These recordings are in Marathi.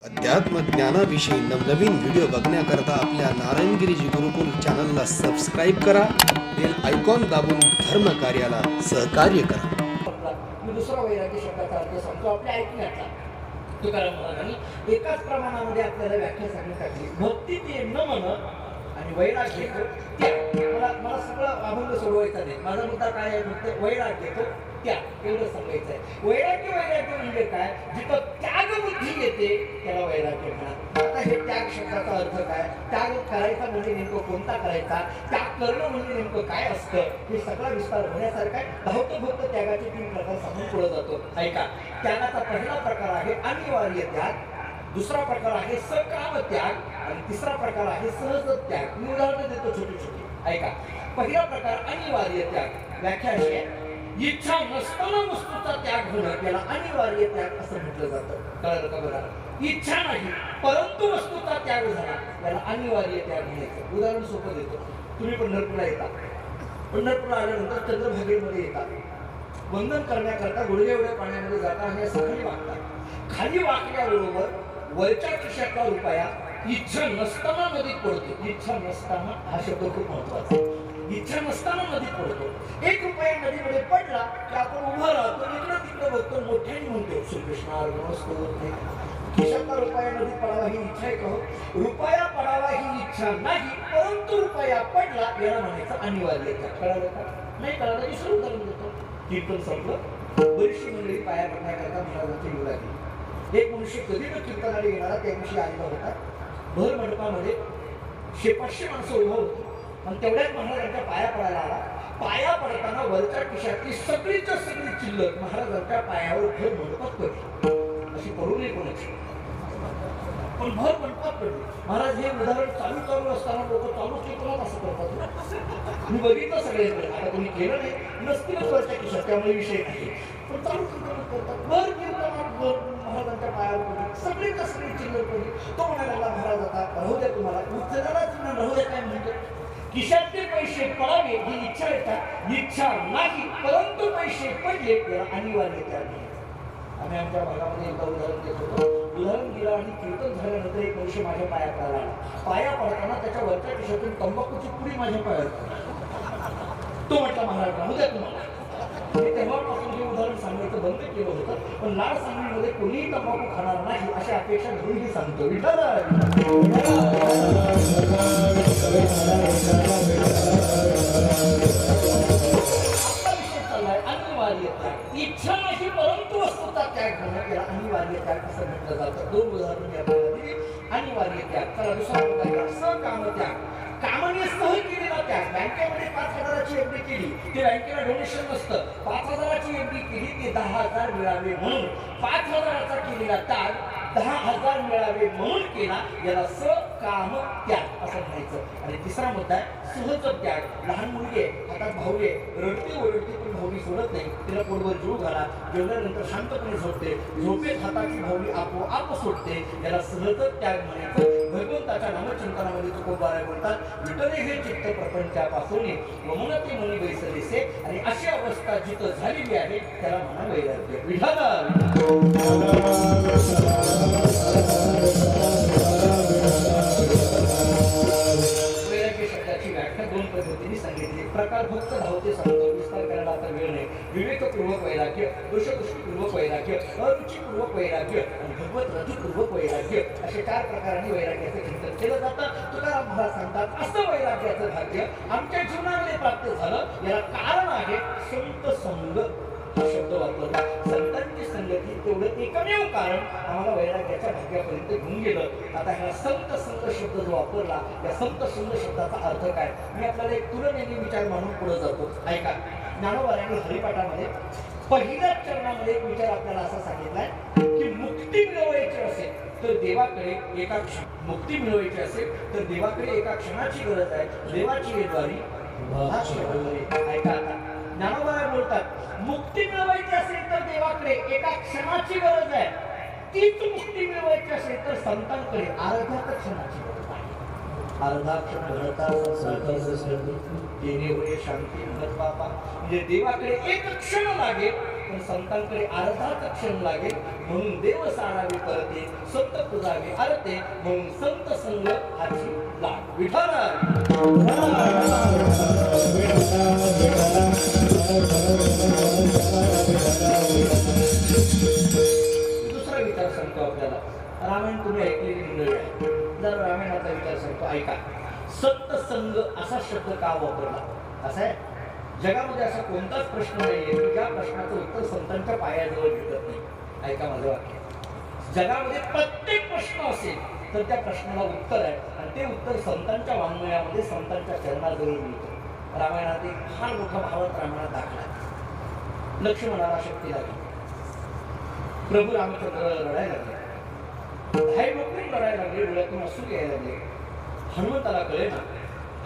अध्यात्म ज्ञानाविषयी नवनवीन व्हिडिओ बघण्याकरता आपल्या नारायणगिरीजी गुरुकुल चॅनलला सबस्क्राईब करा, बेल आयकॉन दाबून धर्म कार्याला सहकार्य करा. मी दुसरा वैराग्य शब्दाचा अर्थ सांगतो आपल्या ऐकण्याचा. तुकाराम महाराजांनी एकाच प्रमाणामध्ये आपल्याला व्याख्या सांगण्यात आली. भक्ती ते न मन आणि वैराग्य मला सगळं अभंग सोडवायचा नाही. माझा मुद्दा काय आहे? फक्त वैराग्य तो त्याग एवढं सांगायचं आहे. वैराग्य म्हणजे काय? जिथं त्याग बुद्धी येते त्याला वैराग्य म्हणा. आता हे त्याग शब्दाचा अर्थ काय? त्याग करायचा म्हणजे नेमकं कोणता करायचा? त्याग करणं म्हणजे नेमकं काय असतं? हे सगळा विस्तार होण्यासारखा आहे. धावतो त्यागाचे 3 प्रकार सांगून पुढे जातो. ऐका, त्यागाचा पहिला प्रकार आहे अनिवार्य त्याग, दुसरा प्रकार आहे सकाम त्याग आणि तिसरा प्रकार आहे सहज त्याग. मी उदाहरण देतो छोटी छोटी. ऐका, पहिला प्रकार अनिवार्य त्याग. व्याख्या अशी आहे, इच्छा नसताना वस्तूचा त्याग होणं याला अनिवार्य त्याग असं म्हटलं जातं. कळलं का बघा? इच्छा नाही परंतु वस्तूचा त्याग झाला याला अनिवार्य त्याग म्हणायचं. उदाहरण सोपं देतो. तुम्ही पंढरपूरला येता. पंढरपूरला आल्यानंतर चंद्रभागेमध्ये येतात. वंदन करण्याकरता गुडघे एवढ्या पाण्यामध्ये जाता आणि असं खाली वाकतात. खाली वाकल्याबरोबर वरच्या खिशातला रुपया इच्छा नसताना नदीत पडतो. इच्छा नसताना हा शब्द खूप महत्वाचा. इच्छा नसताना नदीत पडतो. 1 रुपया नदीमध्ये पडला की आपण उभं राहतो, इकडं तिकडं बघतो, मोठ्याने म्हणतो श्रीकृष्ण अर्पणमस्तु. खिशातला रुपया नदीत पडावा ही इच्छा आहे का? रुपया पडावा ही इच्छा नाही, परंतु रुपया पडला याला म्हणायचं अनिवार्य त्याग. कळालं का? नाही कळालं की सुरू करून देतो. कीर्तन संपलं. बरीचशी मंडळी पाया पडण्याकरता महाराजांची येऊ लागली. एक मनुष्य कधी न कीर्तनाला येणारा त्या दिवशी आलेला होता. भर मंडपामध्ये 100-500 माणसं उभं होती आणि तेवढ्यात महाराजांच्या पाया पडायला आला. पाया पडताना वरच्या खिशातली सगळीच्या सगळी चिल्लर महाराजांच्या पायावर भर मंडपात पडली. अशी पडू नये कोणाची, पण भर मंडपात पडली. महाराज हे उदाहरण चालू असताना लोक चालू कीर्तनात असं करतात. मी बघितलं सगळ्यांकडे. आता कोणी केलं नाही, नसतीलच वरच्या खिशात, त्यामुळे विषय नाही. पण चालू कीर्तनात करतात. भर कीर्तनात महाराजांच्या पायावर पडली. सगळीच्या सगळी चिल्लर पडली. तो म्हणायला, महाराज आता राहू द्या, तुम्हाला उच्चनालाच राहू द्या. काय म्हणतो? खिशातले पैसे पडावे ही इच्छा येतात. इच्छा नाही परंतु पैसे पडले याला अनिवार्य त्याग. आम्ही आमच्या भागामध्ये एकदा उदाहरण देत होतो. उदाहरण दिलं आणि कीर्तन झाल्यानंतर एक मनुष्य माझ्या पाया पडायला आला. पाया पडताना त्याच्या वरच्या खिशातून तंबाखूची पुडी माझ्या पायावर. तो म्हटला, महाराज राहू द्या तुम्हाला. मी तेव्हापासून हे उदाहरण सांगायचं बंद केलं होतं, पण लाड सांगण्यामध्ये कोणीही तंबाखू खाणार नाही अशी अपेक्षा घेऊनही सांगतो. इच्छा नाही परंतु वस्तूचा त्याग होणं याला अनिवार्य त्याग असं म्हटलं जातं. 2 उदाहरण मी आपल्याला दिली. अनिवार्य त्याग. चला दुसरा मुद्दा, सकाम त्याग. कामाने सह केलेला त्याग. बँकेमध्ये 5,000ची एफडी केली, ते बँकेला डोनेशन नसतं. 5,000ची एफडी केली, ते 10,000 मिळावे म्हणून 5,000चा केलेला त्याग 10,000 मिळावे म्हणून केला याला सकाम त्याग असं म्हणायचं. आणि तिसरा मुद्दा आहे सहज त्याग. लहान मुलगी आहे, हातात भावली आहे, रडते ओरडते पण भावली सोडत नाही. तिला पोटभर जीव घाला, जेवल्यानंतर शांतपणे झोपते. झोपेत हाताची भावली आपोआप सोडते, याला सहज त्याग म्हणायचं. भगवंताच्या नामचिंतनामध्ये तुकोबाराय बोलतात, विटले हे चित्त प्रपंचापासून वमनते मनी बैसलेसे. आणि अशी अवस्था जिथं झालेली आहे त्याला म्हणा वैराग्य. वैराग्य शब्दाची व्याख्या 2 पद्धतीने सांगितली. प्रकार फक्त धावते सांगतो, विस्तार करायला आता वेळ नाही. विवेकपूर्वक वैराग्य, दोषदृष्टीपूर्वक वैराग्य, अरुचिपूर्वक वैराग्य आणि भगवत रजूपूर्वक वैराग्य असे 4 प्रकारांनी वैराग्याचं चिंतन केलं जातं. तुकाराम महाराज सांगतात, असं वैराग्याचं भाग्य आमच्या जीवनामध्ये प्राप्त झालं याला कारण आहे संत संग हा शब्द वापरला. संतांची संगती तेवढं एकमेव कारण आम्हाला वैराग्याच्या भाग्यापर्यंत घेऊन गेलं. आता ह्या संत संग शब्द जो वापरला, या संत संग शब्दाचा अर्थ काय? मी आपल्याला एक तुलनेने विचार मानून पुढे जातो. ऐका, ज्ञानोबारांनी हरिपाठामध्ये पहिल्याच चरणामध्ये एक विचार आपल्याला असा सांगितलाय की मुक्ती मिळवायची असेल तर देवाकडे एका मुक्ती मिळवायची असेल तर देवाकडे एका क्षणाची गरज आहे. देवाची येद्वारी. ऐका, आता ज्ञानोबा बोलतात, मुक्ती मिळवायची असेल तर देवाकडे एका क्षणाची गरज आहे. तीच मुक्ती मिळवायची असेल तर संतांकडे अर्ध्या क्षणाची गरज आहे. अर्धा क्षण घडता संसार शांती म्हणत बाबा. म्हणजे देवाकडे 1 क्षण लागेल पण संतांकडे अर्धाच क्षण लागेल. म्हणून देव सारावे परते, संत पुजावे आरते, म्हणून संत संग हाची लाग. विठाला दुसरा विचार सांगतो आपल्याला. रामायण तुम्ही ऐकलेली मंडळी आहे. जर रामायणाचा विचार सांगतो ऐका. सत्संग असा शब्द का वापरला? असा आहे, जगामध्ये असा कोणताच प्रश्न नाहीये की ज्या प्रश्नाचं उत्तर संतांच्या पायाजवळ भेटत नाही. ऐका माझं वाक्य. जगामध्ये प्रत्येक प्रश्न असेल तर त्या प्रश्नाला उत्तर आहे आणि ते उत्तर संतांच्या वाङ्मयामध्ये संतांच्या चरणाजवळ मिळतं. रामायणात एक फार मोठा भावात रामायणात दाखला आहे. लक्ष्मणाला शक्ती लागली. प्रभू रामचंद्र लढायला लागले. धाय नोकरी लढायला लागले. डोळ्यातून अश्रू यायला लागले. हनुमंताला कळे ना.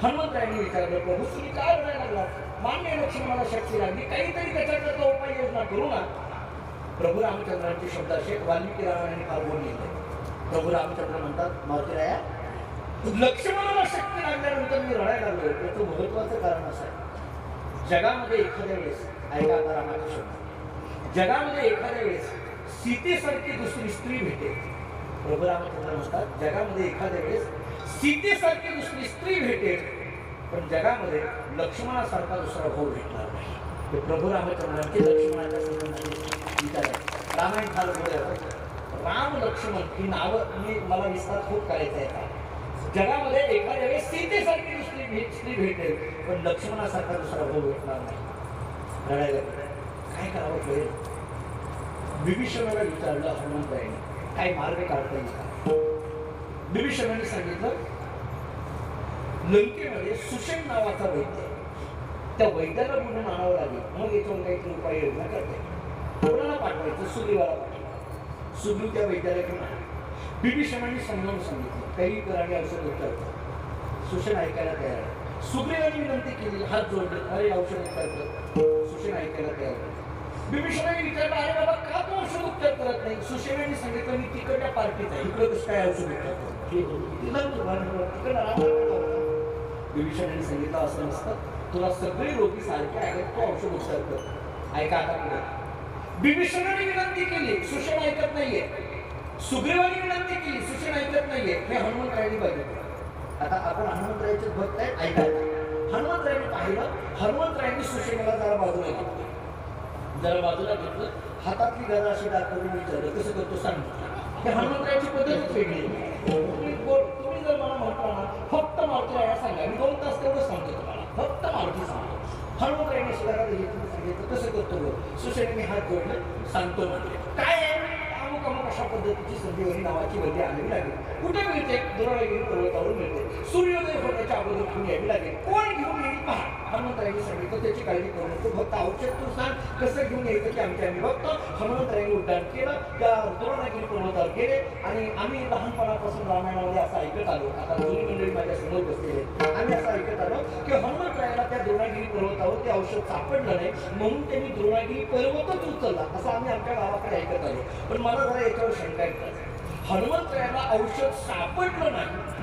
हनुमंतांनी विचारलं, प्रभू तुम्ही काय लढायला लागला? मान्य लक्ष्मणाला शक्ती लागली, काहीतरी त्याच्याकरता उपाययोजना करू ना. प्रभू रामचंद्रांचे शब्द असे वाल्मिकी रामायणाने फार बोलून लिहिले. प्रभू रामचंद्र म्हणतात, मारुतीराया लक्ष्मणाला शक्ती लागल्यानंतर मी रडायला लागलो. त्याचं महत्वाचं कारण असं आहे, जगामध्ये एखाद्या वेळेस ऐका आता रामाचे शब्द, जगामध्ये एखाद्या वेळेस सीतेसारखी दुसरी स्त्री भेटेल. प्रभू रामचंद्र म्हणतात, जगामध्ये एखाद्या वेळेस सीतेसारखी दुसरी स्त्री भेटेल, पण जगामध्ये लक्ष्मणासारखा दुसरा भाऊ भेटणार नाही. हे प्रभू रामचंद्रांचे लक्ष्मणाच्या संबंधाने विचार आहे. रामायण फार बोलत राम लक्ष्मण ही नावं मला विस्तार खूप करायचा आहे. जगामध्ये एखाद्या वेळेस सीतेसारखी दुसरी स्त्री भेटेल, पण लक्ष्मणासारखा दुसरा भाऊ भेटणार नाही. रडायला काय करावं कळेल. विभीषणाला विचारलं हनुमंताईने, काय मार्ग काढता येईल का? विभीषणाने सांगितलं, लंकेमध्ये सुषेण नावाचा वैद्य, त्या वैद्याला म्हणून आणावं लागेल. मग याच्यावर काहीतरी उपाययोजना करते. कोणाला पाठवायचं? सुग्रीवाला पाठवायचं. सुग्रीव त्या वैद्याला घेऊन आला. विभीषणाने समजावून सांगितलं, काही कराने औषध उपचार कर. सुषेण ऐकायला तयार आहे. सुग्रीवाने विनंती केली, हात जोडले, अरे औषध उपचार कर. सुषेण ऐकायला तयार आहे. विभीषणाने विचारलं, अरे बाबा का तू औषध उपचार करत नाही? सुषेणाने सांगितलं, मी तिकडच्या पार्टीत आहे, इकडे कसं काय औषध उपचार करतो? विभीषणाने सांगितलं, असं नसतं, तुला सगळे रोगी सारखे आहेत, तो औषध उपचार कर. ऐका आता पुढे. विभीषणाने विनंती केली, सुषेण ऐकत नाहीये. सुग्रीवाने विनंती केली, सुषेण ऐकत नाहीये. हे हनुमंतरायांनी बघितलं. आता आपण हनुमंतरायांचे भक्त आहेत, ऐकायला. हनुमंतरायांनी पाहिलं, हनुमंतरायांनी सुषेणाला जरा बाजूला घेतलं. जरा बाजूला घेतलं, हातातली गदा अशी दाखवून विचारलं, कसं करतो सांग. हे हनुमंतरायांची पद्धतच वेगळी आहे. तुम्ही जर मला म्हटलं ना, फक्त मारुतीला सांगा, मी 2 तास तेवढं सांगतो तुम्हाला, फक्त मारुती सांगतो. हनुमंतरायांनी सुद्धा सांगितलं, कसं करतो गं? सुषेणाने हात जोडले, सांगतो म्हणजे काय आहे? अमुक अमुक अशा पद्धतीची संजीवनी नावाची वैद्य आणावी लागेल. कुठे मिळते? द्रोणागिरी पर्वतावर मिळते. सूर्योदय होण्याच्या अगोदर घेऊन यावी लागेल. कोण घेऊन येईल पहा. हनुमंतरायांनी सांगितलं, त्याची काळजी करू नको, फक्त औषध तू सांग, कसं घेऊन यायचं की आम्ही बघतो. हनुमंतरायांनी उड्डाण केलं, त्या द्रोणागिरी पर्वतावर गेले आणि आम्ही लहानपणापासून रामायणामध्ये असं ऐकत आलो. आता जुनी मंडळी माझ्या समोर बसलेले, आम्ही असं ऐकत आलो की हनुमंतरायाला त्या द्रोणागिरी पर्वतावर ते औषध सापडलं नाही, म्हणून त्यांनी द्रोणागिरी पर्वतच उचलला, असं आम्ही आमच्या गावाकडे ऐकत आलो. पण मला जरा याच्यावर शंका येतात. हनुमंतरायाला औषध सापडलं नाही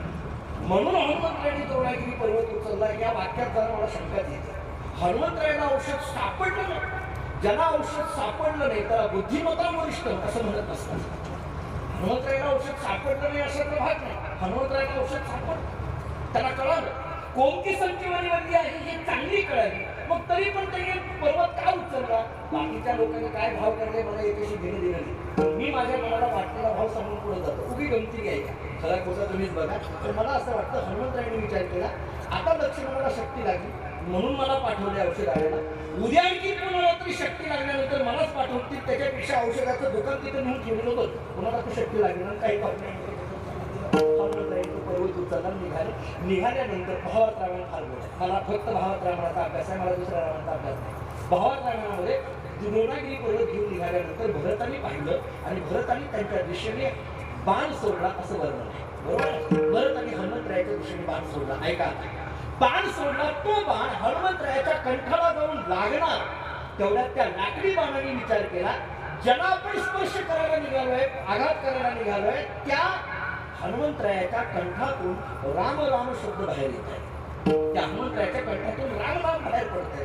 म्हणून हनुमंतरायांनी द्रोणागिरी पर्वत उचलला, या वाक्यात जरा मला शंका येते. हनुमंतरायाला औषध सापडलं नाही, ज्याला औषध सापडलं नाही त्याला बुद्धिमत्ता वरिष्ठ असं म्हणत नसतात. हनुमंतरायाला औषध सापडलं नाही अशातला भाग नाही. हनुमंतरायाला औषध सापडलं, त्याला कळालं कोणती संजीवनी वैद्य आहे हे चांगली कळाली. मग तरी पण त्यांनी पर्वत का उचलला? बाकीच्या लोकांनी काय भाव करले मला याच्याशी घेणं देणं नाही. मी माझ्या मनाला वाटलेला भाव सांगून पुढे जातो. उभी गमती घ्यायचा, खरा खोटा तुम्हीच बघा. तर मला असं वाटतं हनुमंतरायांनी विचार केला, आता लक्ष्मणाला शक्ती लागली म्हणून मला पाठवले औषध आणायला. उद्या आणखी कोणाला तरी शक्ती लागल्यानंतर मलाच पाठवतील, त्याच्यापेक्षा औषधाचं दुकान तिथे नेऊन ठेवलं बघ, कोणाला तर शक्ती लागली ना काही पाठवलं. पर्वत उचलला, निघाल्यानंतर भावात रामायण फार बोलत. मला फक्त भावात रामायणाचा अभ्यास आहे, मला दुसऱ्या रामायणाचा अभ्यास नाही. भावात रामायणामध्ये द्रोणागिरी पर्वत घेऊन निघाल्यानंतर भरताने पाहिलं आणि भरताने त्यांच्या दिशेने बाण सोडला असं वर्णन आहे. बरोबर? भरताने हनुमंतरायाच्या दिशेने बाण सोडला. ऐका, बाण सोडला, तो बाण हनुमंतरायाच्या कंठाला जाऊन लागणार. तेवढ्यात त्या लाकडी बाणाने विचार केला, ज्याला आपण स्पर्श करायला निघालोय, आघात करायला निघालोय, त्या हनुमंतरायाच्या कंठातून राम राम शब्द बाहेर येत आहे. त्या हनुमंतरायाच्या कंठातून रामनाम बाहेर पडतोय.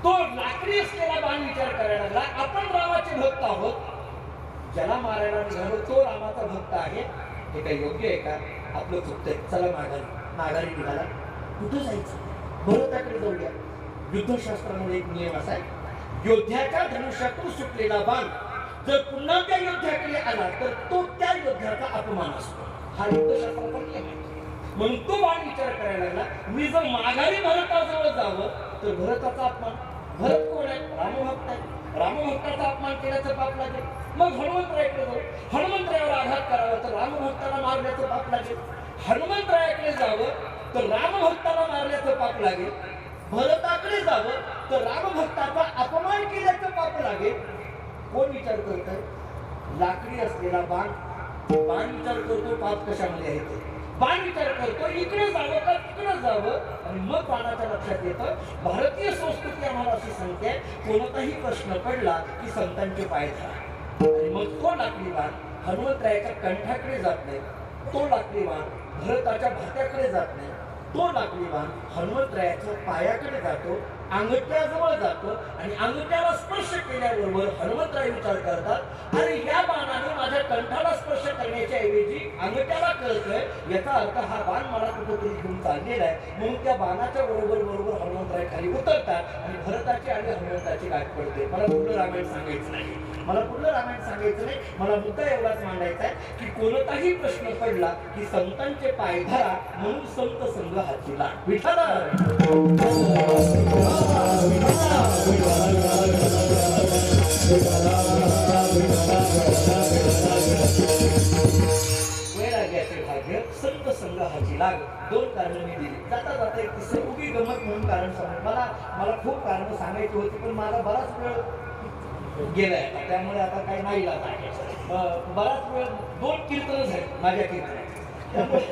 तो लाकडी असलेला बाण विचार करायला लागला, आपण रामाचे भक्त आहोत, ज्याला मारायला निघालो तो रामाचा भक्त आहे, हे काही योग्य आहे का? आपलं चुकतंय, चला माघारी निघाला. कुठं जायचं? भरताकडे जाऊया. युद्धशास्त्रामध्ये एक नियम असा आहे, योद्ध्याच्या धनुष्यातून सुटलेला बाण जर पुन्हा त्या योद्ध्याकडे आला तर तो त्या योद्ध्याचा अपमान असतो. हा युद्धशास्त्राचा नियम आहे. म्हणून तो बाण विचार करायला लागला, मी जर माघारी भरताजवळ जावं तर भरताचा अपमान. भरत कोण आहे? रामभक्त आहे. रामभक्ताचा अपमान केल्याचं पाप लागेल. मग हनुमंतरायाकडे जाऊ, हनुमंतरायावर आघात करावा तर रामभक्ताला मारण्याचं पाप लागेल. हनुमंतरायाकडे जावं तर रामभक्ताला मारल्याचं पाप लागेल. भरताकडे जावं तर रामभक्ताचा अपमान केल्याचं पाप लागेल. कोण विचार करत आहे? लाकडी असलेला बाण विचार करतो पाप कशामध्ये आहे ते. बाण विचार करतो इकडे जावं का तिकडे जावं, आणि मग बाणाच्या लक्षात येतं भारतीय संस्कृती आम्हाला अशी सांगते, कोणताही प्रश्न पडला की संतांचे पाय धरा. आणि मग तो लाकडी बाण हनुमंतरायाच्या कंठाकडे जात नाही, तो लाकडी बाण भरताच्या भात्याकडे जात नाही, तो लाकडी बाण हनुमंतरायाच्या पायाकडे जातो, अंगठ्याजवळ जातो, आणि अंगठ्याला स्पर्श केल्याबरोबर हनुमंतराय विचार करतात, अरे या बाणाने माझ्या कंठाला स्पर्श करण्याच्या ऐवजी अंगठ्याला कळतोय, याचा अर्थ हा बाण मला कुठेतरी घेऊन चाललेला आहे. म्हणून त्या बाणाच्या बरोबर हनुमंतराय खाली उतरतात आणि भरताची आणि हनुमंताची गाठ पडते. मला पुढलं रामायण सांगायचं नाही, मला मुद्दा एवढाच मांडायचा आहे की कोणताही प्रश्न पडला की संतांचे पाय धरा, म्हणून संत संघ हाती लाग. विठ्ठला वैराग्याचे भाग्य संत संघ हाती लाग. दोन कारण मी दिली. जाता एक तिसरं उभी गमत म्हणून कारण सांग. मला खूप कारण सांगायची होती, पण मला बराच वेळ गेलाय, त्यामुळे आता काही नाही लागत आहे. बराच वेळ 2 कीर्तन झाली माझ्या कीर्तनात, त्यामुळे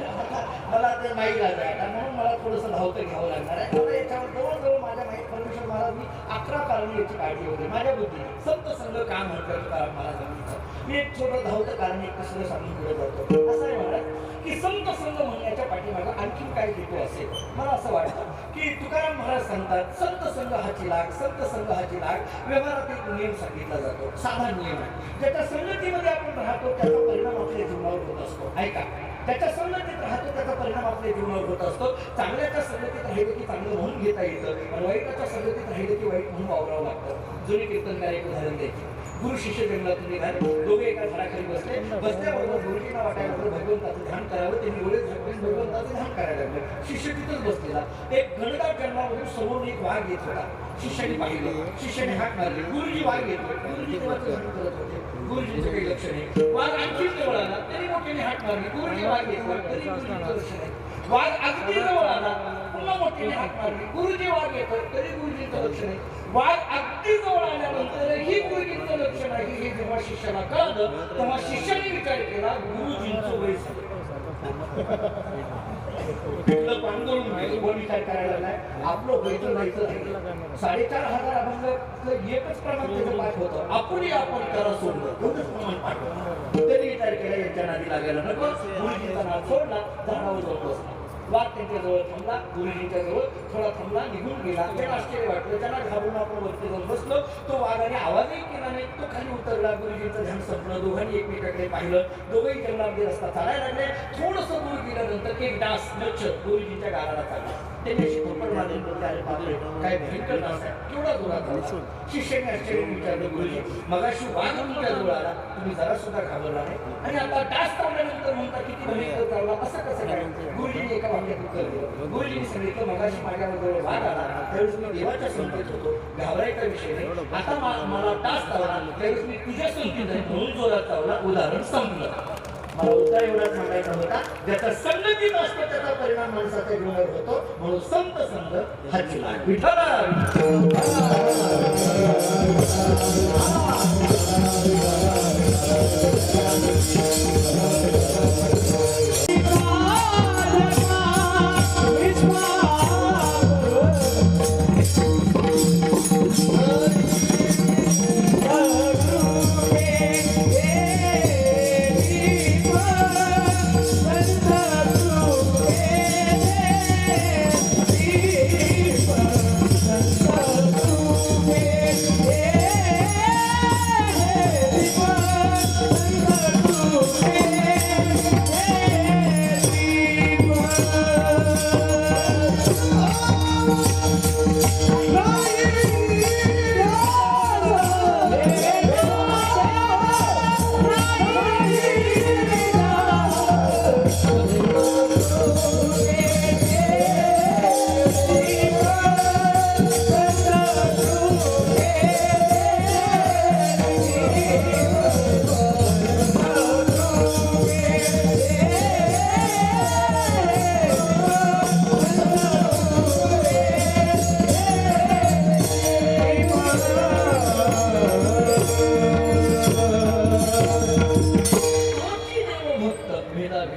मला ते नाही लागत आहे. म्हणून मला थोडंसं धावतं घ्यावं लागणार आहे. आता याच्यावर जवळजवळ माझ्या माहिती परमेश्वर महाराज मी 11 कारण याची काळजी होते माझ्या बुद्धीने. संत संघ का म्हणतात कारण मला सांगितलं. मी एक छोटं धावतं कारण एक कसं सांगून पुढे जातो. असं आहे महाराज की संत संघ म्हणण्याच्या पाठीमागं आणखीन काय हेतू असेल. मला असं वाटतं की तुकाराम महाराज सांगतात संत संघ हाची लाग, संत संघ हाची लाग. व्यवहारात एक नियम सांगितला जातो, साधा नियम आहे. ज्याच्या संगतीमध्ये आपण राहतो त्याचा परिणाम आपल्या जीवनावर होत असतो. ऐका, त्याच्या संगतीत राहतो त्याचा परिणाम आपल्या जीवनावर होत असतो. चांगल्याच्या संगतीत राहिलं की चांगलं म्हणून घेता येतं, आणि वाईटाच्या संगतीत राहिलं की वाईट म्हणून वावरावं लागतं. जुनी कीर्तनकार एक उदाहरण द्यायचे. गुरु शिष्य जंगलातून निघाले, दोघे एका झाडाखाली बसल्याबरोबर गुरुजींना वाटायला लागलं भगवंताचं ध्यान करावं. त्यांनी एवढे झटकन भगवंताचं ध्यान करायला लागलं. शिष्य तिथंच बसलेला. एक घनदाट जंगलामधून समोरून एक वाघ येत होता. शिष्याने पाहिलं, शिष्याने हाक मारली, गुरुजी वाघ येतो. गुरुजी तेव्हाच ध्यान करत होते, गुरुजींचं काही लक्ष नाही. वाघ आणखी जवळ आला, तरी मोठ्याने हाक मारली, गुरुजी वाघ येतो, तरी गुरुजींचं लक्ष नाही. वाघ अगदी जवळ आला, पुन्हा मोठ्याने हाक मारली, गुरुजी वाघ येतो, तरी गुरुजींचं लक्ष नाही. वाघ अगदी जवळ आल्यानंतरही गुरुजींचं लक्ष नाही हे जेव्हा शिष्याला कळलं, तेव्हा शिष्याने विचार केला गुरुजींचं वय झालं. विचार करायला लागलाय आपलं वैद्य व्हायचं राहिलं. 4,500 अभंग एकच प्रमाण त्याचं पाठ होतं. आपण त्याला सोडलं, एवढंच प्रमाण पाठ होतं. तरी विचार केला यांच्या नादी लागायला नको. गुरुजींचा नाद सोडला, झाडावर जाऊन बसला. वाघ त्यांच्या जवळ थांबला, गुरुजींच्या जवळ थोडा थांबला, निघून गेला. त्याला आश्चर्य वाटलं, त्याला घाबरून आपण वरती जाऊन बसलो. तो वाघाने आवाजही केला नाही, तो खाली उतरला. गुरुजींचं ध्यान संपलं, दोघांनी एकमेकाकडे पाहिलं. दोघंही जंगलामध्ये रस्ता चालायला लागले. थोडंसं दूर गेल्यानंतर एक डास मच्छर गुरुजींच्या गालाला चालला. त्यांनी अशी थोपड मारली, अरे बापरे काय भयंकर डास आहे, केवढा जोरात आला. शिष्याने आश्चर्याने विचारलं, गुरुजी मगाशी वाघ तुमच्या जवळ आला, तुम्ही जरा सुद्धा घाबरला नाही, आणि आता डास चावल्यानंतर म्हणता किती भयंकर चावला, असं कसं काय? गुरुजीने एका वाक्यात उत्तर दिलं. गुरुजींनी सांगितलं मगाशी माझ्याजवळ वाघ आला, त्यावेळेस मी देवाच्या संगतीत होतो, घाबरायचा विषय नाही. आता मला डास चावला, त्यावेळेस मी तुझ्या संगतीत आहे म्हणून जोरात चावला. उदाहरण संपलं. मला उत्तर एवढाच सांगायचा होता, ज्याचा संगतीत असतो त्याचा परिणाम माणसाच्या जीवनावर होतो, म्हणून संत संघ हाची लाग. विठ्ठला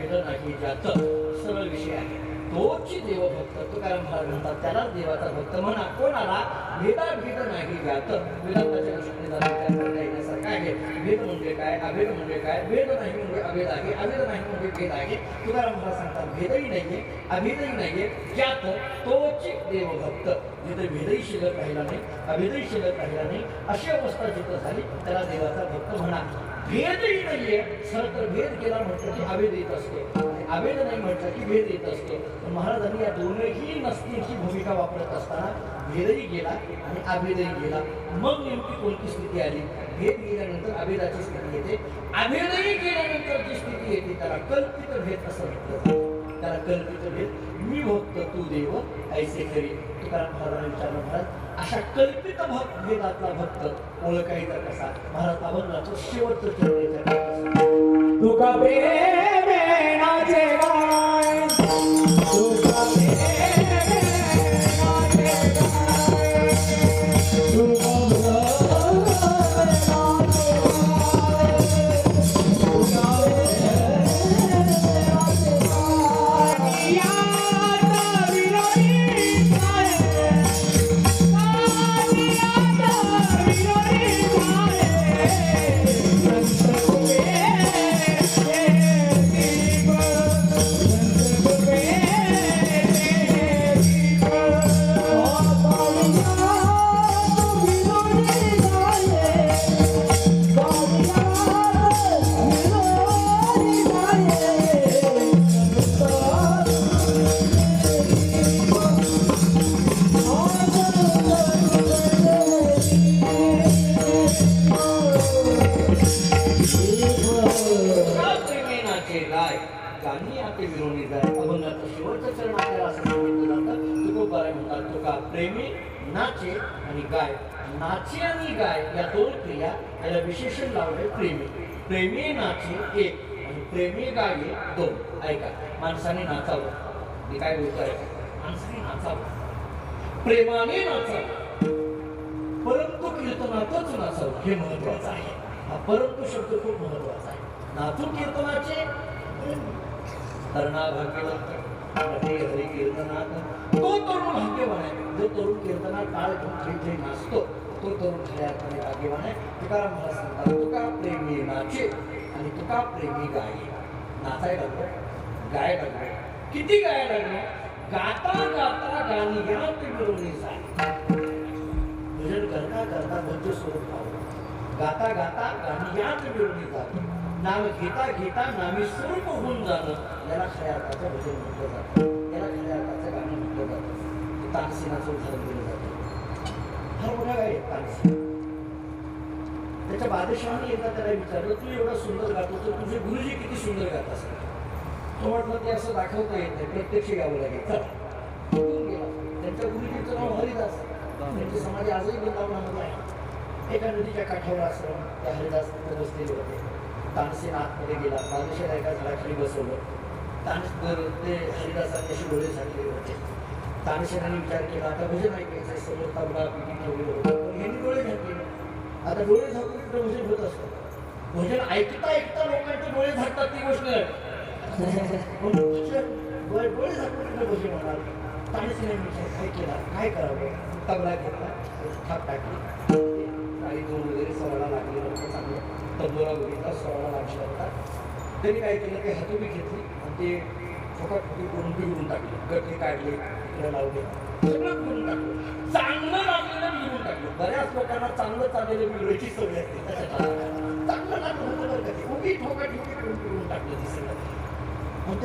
भेद नाही ज्याचं सरळ विषय आहे तोची देवभक्त तुकाराम महाराज म्हणतात त्यालाच देवाचा भक्त म्हणा कोणाला भेदाभेद नाही ज्यात वेदांताच्या दृष्टीने जाणून येण्यासारखं आहे भेद म्हणजे काय अभेद म्हणजे काय भेद नाही म्हणजे अभेद आहे अभेद नाही म्हणजे भेद आहे तुकाराम महाराज सांगतात भेदही नाहीये अभेदही नाहीये ज्यात तोची देवभक्त जिथे भेदही शिल्लक राहिला नाही अभेदही शिल्लक राहिला नाही अशी अवस्था जिथं झाली त्याला देवाचा भक्त म्हणा भेदही नाहीये सर तर भेद केला म्हटलं की अभेद येत असतो अभेद नाही म्हटलं की भेद येत असतो पण महाराजांनी या दोनही नसतीची भूमिका वापरत असताना भेदही गेला आणि अभेदही गेला मग नेमकी कोणती स्थिती आली भेद गेल्यानंतर अभेदाची स्थिती येते अभेदही गेल्यानंतर जी स्थिती येते त्याला कल्पित भेद असं म्हटलं जातं त्याला कल्पित भेद मी भक्त तू देव ऐसे करी तुकाराम महाराजांनी विचारलं महाराज अशा कल्पित भेदातला भक्त ओळखायचा कसा महाराज अभंगाचं शेवटचं चरण तुका प्रेमेणाचे गाय तुका प्रेमेणाचे गाय तुका प्रेमी नाचे आणि गाय नाचे आणि गाय या दोन क्रिया याला विशेषण लावले प्रेमी प्रेमी नाचे एक आणि प्रेमी गाये दोन ऐका माणसाने नाचावं मी काय बोलतोय माणसाने नाचावं प्रेमाने नाचावं परंतु कीर्तनातच नाचावं हे महत्वाचं आहे हा परंतु शब्द खूप महत्वाचा आहे नाचू कीर्तनाचे हरणा भाग्यवंत हरी कीर्तनात तो तरुण भाग्यवान आहे जो तरुण कीर्तनात टाळ घेऊन नाचतो तो तरुण खऱ्या अर्थाने भाग्यवान आहे तुकाराम महाराज सांगतात तुका प्रेमी नाचे आणि तुका प्रेमी गाये नाचाय लागलो गाय लागलो किती गाय लागलो गाता गाता गाणी यात मिळवणी जाय भजन करता करता भज्य स्वरूप पावलं गाता गाता गाणी यात मिळवणी जात नाम घेता घेता नामी स्वरूप होऊन जाणं याला खऱ्या अर्थाचं भजन म्हटलं जातं याला खऱ्या अर्थाचं गाणं म्हटलं जातं तानसेनाचं उदाहरण दिलं जातं फार मोठा गाय तानसेन त्याच्या बादशाहाने एकदा त्याला विचारलं तू एवढा सुंदर गातो तर तुझे गुरुजी किती सुंदर गात असतात तो म्हटलं ते असं दाखवता येत नाही प्रत्यक्ष गावं लागेल चला गेला त्यांच्या गुरुजींचं नाव हरिदास त्यांचे समाधी आजही वृंदावनामध्ये आहे एका नदीच्या काठावर आश्रम त्या हरिदास तिथे बसलेले होते तानसेन आतमध्ये गेला बादशाला एका झाडाखाली बसवलं ते हरिदासांनी अशी डोळे झालेले होते तानसेनाने विचार केला आता भजन ऐकायचं समोर तबला पिटी ठेवलेलं होतं पण यांनी डोळे झाकले आता डोळे झाकून कुठं भजन होत असतं भजन ऐकता ऐकता लोकांचे डोळे झाकतात ती गोष्ट डोळे झाकून कुठं भजन होणार तानसेनाने विचार काय केला काय करावं तबला घेतला थाप टाकली आणि दोन वगैरे सवाला लागलेलं होतं चांगलं तबला बघितला सवाला लागला होता त्यांनी काय केलं ते हातोटी घेतली आणि ते फुकाफुकी करून बिघडून टाकले गट्टे काढले इकडे लावले सगळं बिघडून टाकलं चांगलं लागलेलं बिघडून टाकलं बऱ्याच लोकांना चांगलं चाललेलं बिघडायची सवय असते चांगलं लागलं होतं बरं का ते उभी ठोका ठोकी करून बिघडून टाकलं ते सगळं